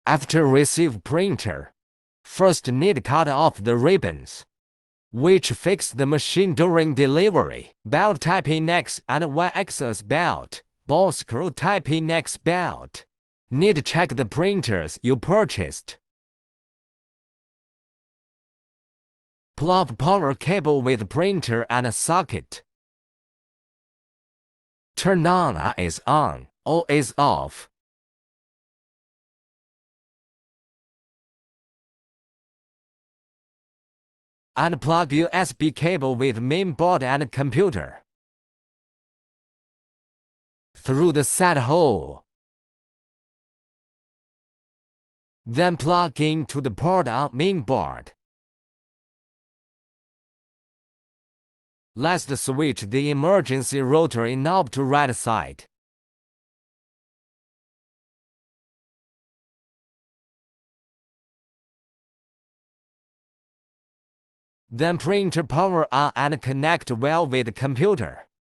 After receive printer, first need cut off the ribbons, which fix the machine during delivery. Belt typing X and Y-axis belt, ball screw typing X belt. Need check the printers you purchased. Plug power cable with printer and socket. Turn on is on, or is off. And plug USB cable with mainboard and computer through the set hole. Then plug into the port on mainboard. Last switch the emergency rotary knob to right side. Then printer power on and connect well with computer.